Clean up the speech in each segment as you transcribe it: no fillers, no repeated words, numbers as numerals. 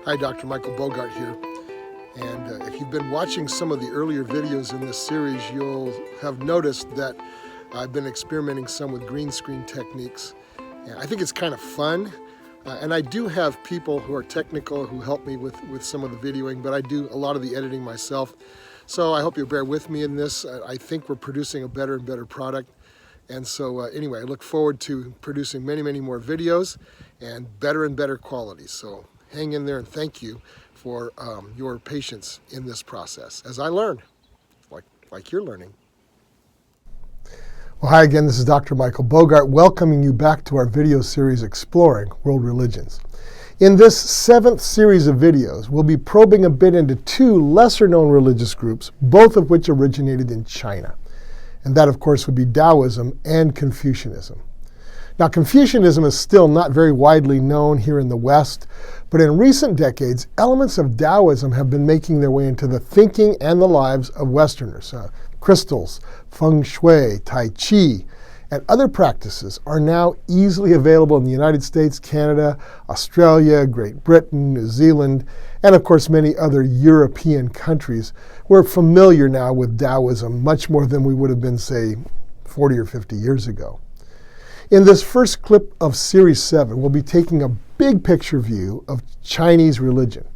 Hi, Dr. Michael Bogart here. And if you've been watching some of the earlier videos in this series, you'll have noticed that I've been experimenting some with green screen techniques. And I think it's kind of fun. And I do have people who are technical who help me with some of the videoing, but I do a lot of the editing myself. So I hope you'll bear with me in this. I think we're producing a better and better product. And so anyway, I look forward to producing many, many more videos and better quality. So hang in there and thank you for your patience in this process as I learn, like you're learning. Well, hi again, this is Dr. Michael Bogart welcoming you back to our video series Exploring World Religions. In this 7th series of videos, we'll be probing a bit into 2 lesser-known religious groups, both of which originated in China. And that, of course, would be Taoism and Confucianism. Now, Confucianism is still not very widely known here in the West, but in recent decades, elements of Taoism have been making their way into the thinking and the lives of Westerners. Crystals, feng shui, tai chi, and other practices are now easily available in the United States, Canada, Australia, Great Britain, New Zealand, and of course many other European countries. We're familiar now with Taoism much more than we would have been, say, 40 or 50 years ago. In this first clip of Series 7, we'll be taking a big picture view of Chinese religion.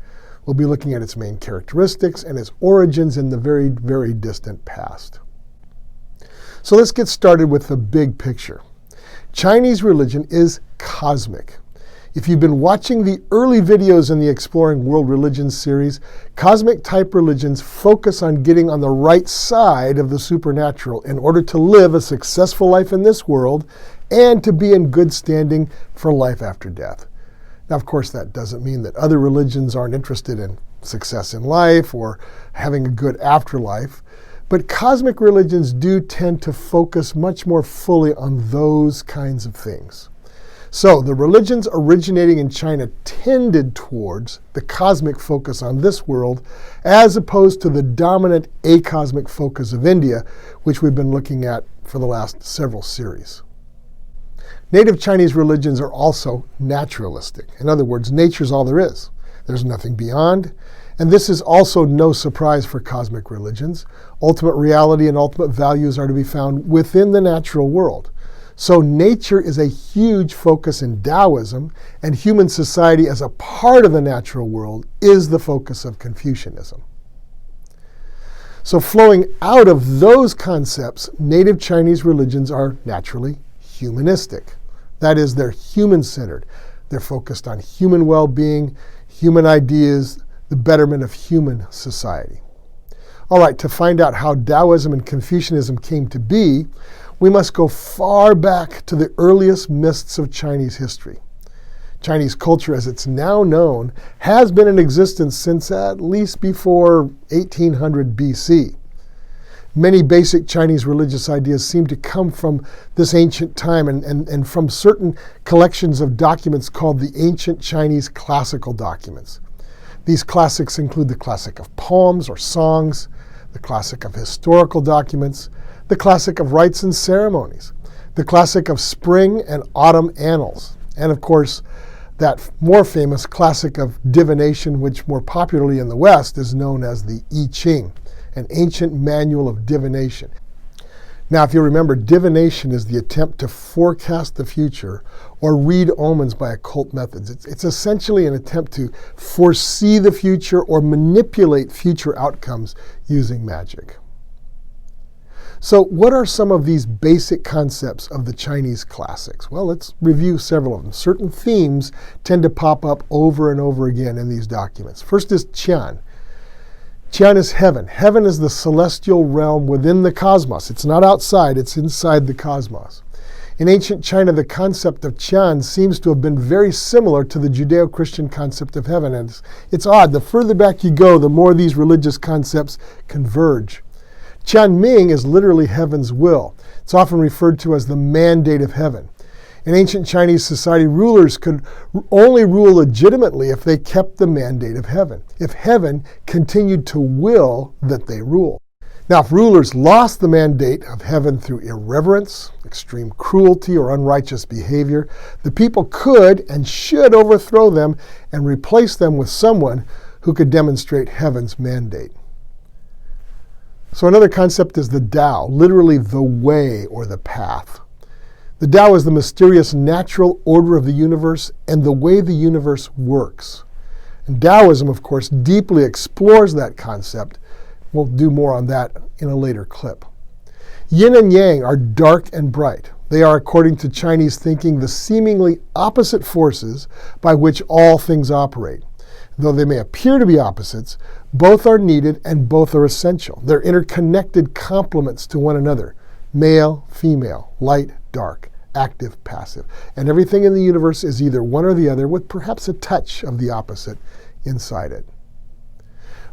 We'll be looking at its main characteristics and its origins in the very, very distant past. So let's get started with the big picture. Chinese religion is cosmic. If you've been watching the early videos in the Exploring World Religions series, cosmic-type religions focus on getting on the right side of the supernatural in order to live a successful life in this world and to be in good standing for life after death. Now, of course, that doesn't mean that other religions aren't interested in success in life or having a good afterlife, but cosmic religions do tend to focus much more fully on those kinds of things. So the religions originating in China tended towards the cosmic focus on this world as opposed to the dominant acosmic focus of India, which we've been looking at for the last several series. Native Chinese religions are also naturalistic. In other words, nature's all there is. There's nothing beyond. And this is also no surprise for cosmic religions. Ultimate reality and ultimate values are to be found within the natural world. So nature is a huge focus in Taoism, and human society as a part of the natural world is the focus of Confucianism. So flowing out of those concepts, native Chinese religions are naturally humanistic. That is, they're human-centered. They're focused on human well-being, human ideas, the betterment of human society. All right, to find out how Taoism and Confucianism came to be, we must go far back to the earliest mists of Chinese history. Chinese culture, as it's now known, has been in existence since at least before 1800 BC. Many basic Chinese religious ideas seem to come from this ancient time and from certain collections of documents called the ancient Chinese classical documents. These classics include the classic of poems or songs, the classic of historical documents, the classic of rites and ceremonies, the classic of spring and autumn annals, and of course, that more famous classic of divination, which more popularly in the West is known as the I Ching, an ancient manual of divination. Now, if you remember, divination is the attempt to forecast the future or read omens by occult methods. It's essentially an attempt to foresee the future or manipulate future outcomes using magic. So what are some of these basic concepts of the Chinese classics? Well, let's review several of them. Certain themes tend to pop up over and over again in these documents. First is Tian. Tian is heaven. Heaven is the celestial realm within the cosmos. It's not outside, it's inside the cosmos. In ancient China, the concept of Tian seems to have been very similar to the Judeo-Christian concept of heaven. And it's odd, the further back you go, the more these religious concepts converge. Tianming is literally heaven's will. It's often referred to as the mandate of heaven. In ancient Chinese society, rulers could only rule legitimately if they kept the mandate of heaven, if heaven continued to will that they rule. Now, if rulers lost the mandate of heaven through irreverence, extreme cruelty, or unrighteous behavior, the people could and should overthrow them and replace them with someone who could demonstrate heaven's mandate. So another concept is the Tao, literally the way or the path. The Tao is the mysterious natural order of the universe and the way the universe works. And Taoism, of course, deeply explores that concept. We'll do more on that in a later clip. Yin and Yang are dark and bright. They are, according to Chinese thinking, the seemingly opposite forces by which all things operate. Though they may appear to be opposites, both are needed and both are essential. They're interconnected complements to one another. Male, female, light, dark, active, passive. And everything in the universe is either one or the other, with perhaps a touch of the opposite inside it.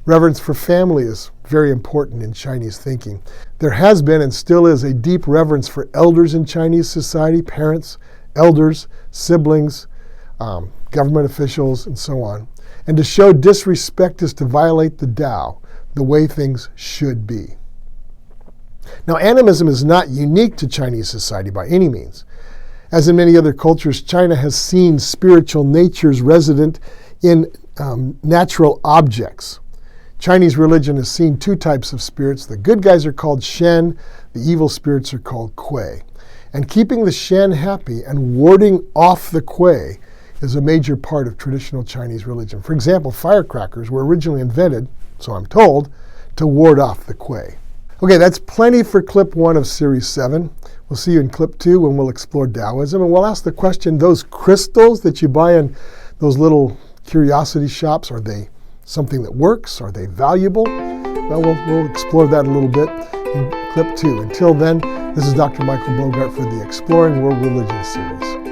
Reverence for family is very important in Chinese thinking. There has been and still is a deep reverence for elders in Chinese society, parents, elders, siblings, government officials, and so on. And to show disrespect is to violate the Tao, the way things should be. Now, animism is not unique to Chinese society by any means. As in many other cultures, China has seen spiritual natures resident in natural objects. Chinese religion has seen two types of spirits. The good guys are called Shen, the evil spirits are called Kui. And keeping the Shen happy and warding off the Kui is a major part of traditional Chinese religion. For example, firecrackers were originally invented, so I'm told, to ward off the Kui. Okay, that's plenty for clip 1 of series 7. We'll see you in clip 2 when we'll explore Taoism, and we'll ask the question, those crystals that you buy in those little curiosity shops, are they something that works? Are they valuable? Well, we'll explore that a little bit in clip 2. Until then, this is Dr. Michael Bogart for the Exploring World Religion series.